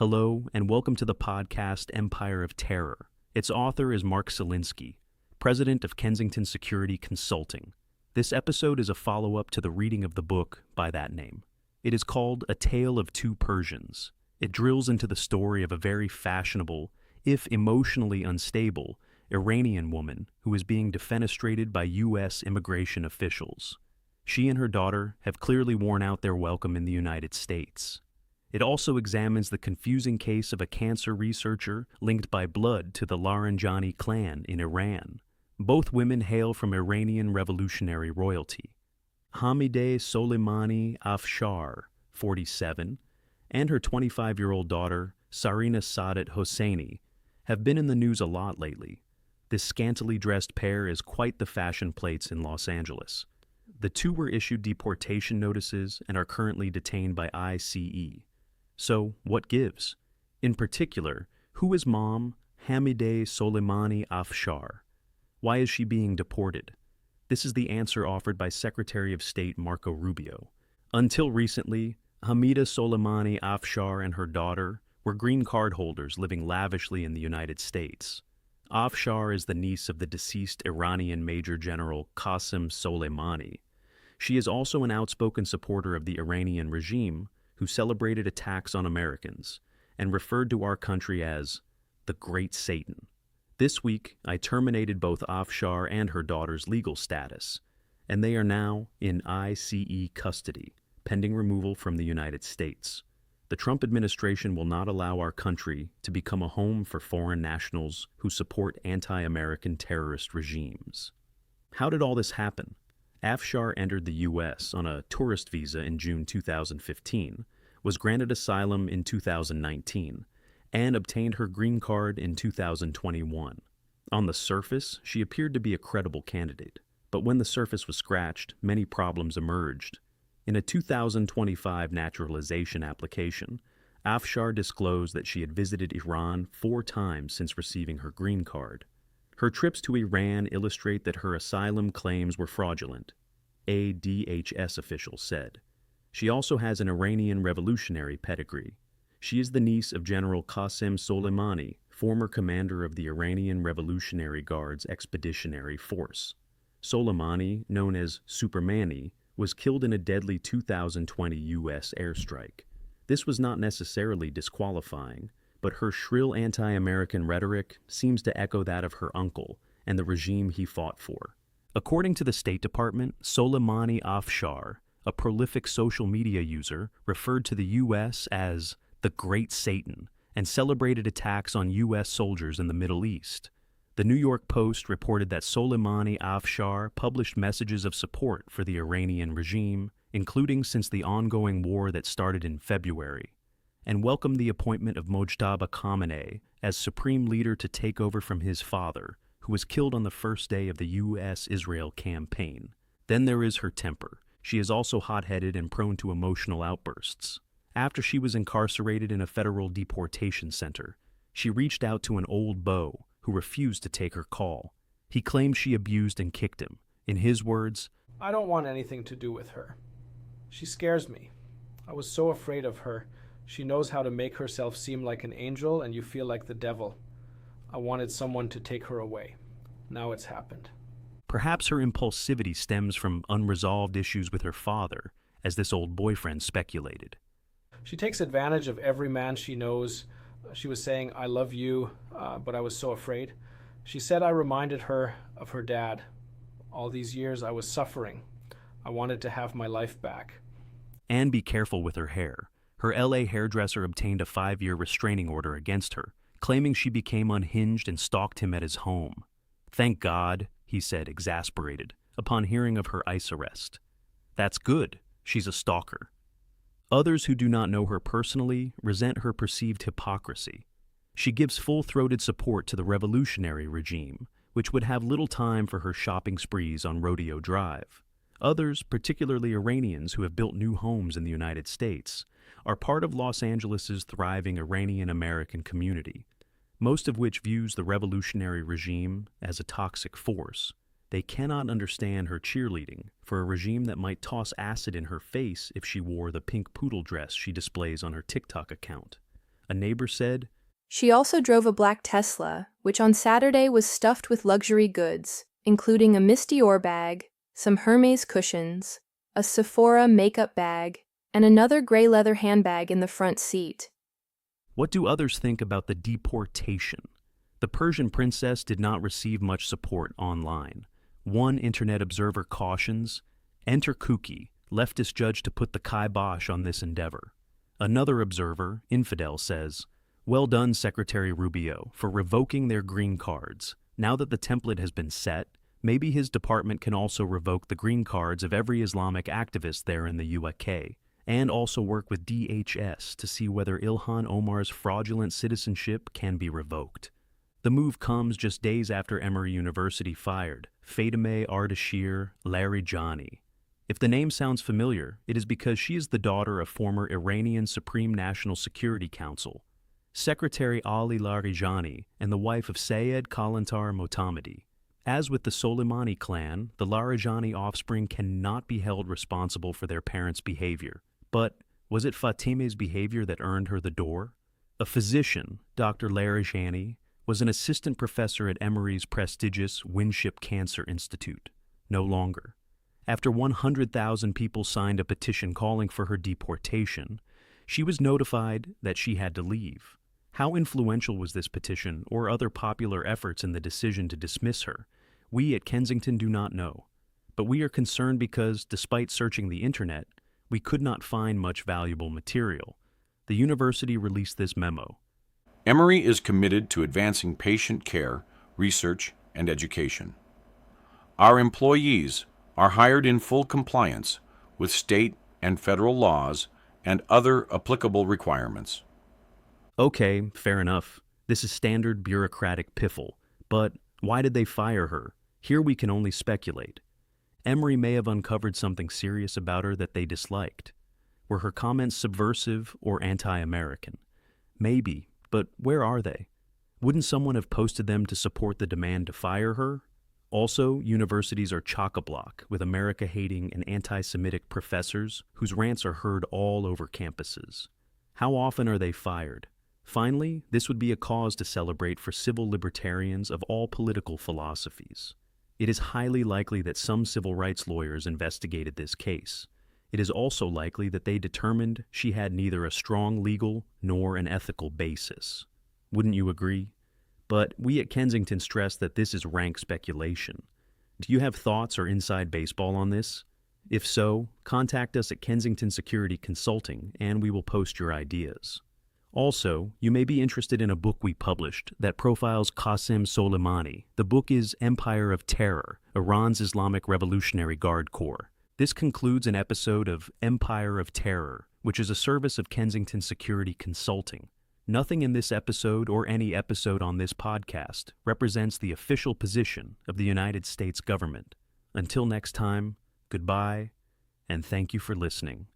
Hello, and welcome to the podcast Empire of Terror. Its author is Mark Selinsky, president of Kensington Security Consulting. This episode is a follow-up to the reading of the book by that name. It is called A Tale of Two Persians. It drills into the story of a very fashionable, if emotionally unstable, Iranian woman who is being defenestrated by U.S. immigration officials. She and her daughter have clearly worn out their welcome in the United States. It also examines the confusing case of a cancer researcher linked by blood to the Laranjani clan in Iran. Both women hail from Iranian revolutionary royalty. Hamideh Soleimani Afshar, 47, and her 25-year-old daughter, Sarinasadat Hosseiny, have been in the news a lot lately. This scantily dressed pair is quite the fashion plates in Los Angeles. The two were issued deportation notices and are currently detained by ICE. So, what gives? In particular, who is Mom Hamideh Soleimani Afshar? Why is she being deported? This is the answer offered by Secretary of State Marco Rubio. Until recently, Hamideh Soleimani Afshar and her daughter were green card holders living lavishly in the United States. Afshar is the niece of the deceased Iranian Major General Qasem Soleimani. She is also an outspoken supporter of the Iranian regime who celebrated attacks on Americans and referred to our country as the Great Satan. This week, I terminated both Afshar and her daughter's legal status, and they are now in ICE custody, pending removal from the United States. The Trump administration will not allow our country to become a home for foreign nationals who support anti-American terrorist regimes. How did all this happen? Afshar entered the U.S. on a tourist visa in June 2015, was granted asylum in 2019, and obtained her green card in 2021. On the surface, she appeared to be a credible candidate, but when the surface was scratched, many problems emerged. In a 2025 naturalization application, Afshar disclosed that she had visited Iran 4 times since receiving her green card. Her trips to Iran illustrate that her asylum claims were fraudulent, a DHS official said. She also has an Iranian revolutionary pedigree. She is the niece of General Qasem Soleimani, former commander of the Iranian Revolutionary Guard's Expeditionary Force. Soleimani, known as Supermani, was killed in a deadly 2020 U.S. airstrike. This was not necessarily disqualifying, but her shrill anti-American rhetoric seems to echo that of her uncle and the regime he fought for. According to the State Department, Soleimani Afshar, a prolific social media user, referred to the U.S. as the Great Satan and celebrated attacks on U.S. soldiers in the Middle East. The New York Post reported that Soleimani Afshar published messages of support for the Iranian regime, including since the ongoing war that started in February, and welcomed the appointment of Mojtaba Khamenei as supreme leader to take over from his father, who was killed on the first day of the U.S.-Israel campaign. Then there is her temper. She is also hot-headed and prone to emotional outbursts. After she was incarcerated in a federal deportation center, she reached out to an old beau who refused to take her call. He claimed she abused and kicked him. In his words, "I don't want anything to do with her. She scares me. I was so afraid of her. She knows how to make herself seem like an angel and you feel like the devil. I wanted someone to take her away. Now it's happened." Perhaps her impulsivity stems from unresolved issues with her father, as this old boyfriend speculated. She takes advantage of every man she knows. She was saying, "I love you," but I was so afraid. She said I reminded her of her dad. All these years I was suffering. I wanted to have my life back. And be careful with her hair. Her LA hairdresser obtained a 5-year restraining order against her, claiming she became unhinged and stalked him at his home. "Thank God," he said, exasperated, upon hearing of her ICE arrest. "That's good. She's a stalker." Others who do not know her personally resent her perceived hypocrisy. She gives full-throated support to the revolutionary regime, which would have little time for her shopping sprees on Rodeo Drive. Others, particularly Iranians who have built new homes in the United States, are part of Los Angeles's thriving Iranian-American community, most of which views the revolutionary regime as a toxic force. They cannot understand her cheerleading for a regime that might toss acid in her face if she wore the pink poodle dress she displays on her TikTok account. A neighbor said, She also drove a black Tesla, which on Saturday was stuffed with luxury goods, including a Miss Dior bag, some Hermes cushions, a Sephora makeup bag, and another gray leather handbag in the front seat. What do others think about the deportation? The Persian princess did not receive much support online. One internet observer cautions, enter kooky, leftist judge to put the kibosh on this endeavor. Another observer, infidel, says, well done, Secretary Rubio, for revoking their green cards. Now that the template has been set, maybe his department can also revoke the green cards of every Islamic activist there in the UK, and also work with DHS to see whether Ilhan Omar's fraudulent citizenship can be revoked. The move comes just days after Emory University fired Fatemeh Ardashir Larijani. If the name sounds familiar, it is because she is the daughter of former Iranian Supreme National Security Council Secretary Ali Larijani and the wife of Sayed Kalantar Motammadi. As with the Soleimani clan, the Larijani offspring cannot be held responsible for their parents' behavior. But was it Fatemeh's behavior that earned her the door? A physician, Dr. Larijani, was an assistant professor at Emory's prestigious Winship Cancer Institute. No longer. After 100,000 people signed a petition calling for her deportation, she was notified that she had to leave. How influential was this petition or other popular efforts in the decision to dismiss her? We at Kensington do not know. But we are concerned because, despite searching the internet, we could not find much valuable material. The university released this memo. Emory is committed to advancing patient care, research, and education. Our employees are hired in full compliance with state and federal laws and other applicable requirements. Okay, fair enough. This is standard bureaucratic piffle. But why did they fire her? Here we can only speculate. Emory may have uncovered something serious about her that they disliked. Were her comments subversive or anti-American? Maybe, but where are they? Wouldn't someone have posted them to support the demand to fire her? Also, universities are chock-a-block with America-hating and anti-Semitic professors whose rants are heard all over campuses. How often are they fired? Finally, this would be a cause to celebrate for civil libertarians of all political philosophies. It is highly likely that some civil rights lawyers investigated this case. It is also likely that they determined she had neither a strong legal nor an ethical basis. Wouldn't you agree? But we at Kensington stress that this is rank speculation. Do you have thoughts or inside baseball on this? If so, contact us at Kensington Security Consulting and we will post your ideas. Also, you may be interested in a book we published that profiles Qasem Soleimani. The book is Empire of Terror, Iran's Islamic Revolutionary Guard Corps. This concludes an episode of Empire of Terror, which is a service of Kensington Security Consulting. Nothing in this episode or any episode on this podcast represents the official position of the United States government. Until next time, goodbye, and thank you for listening.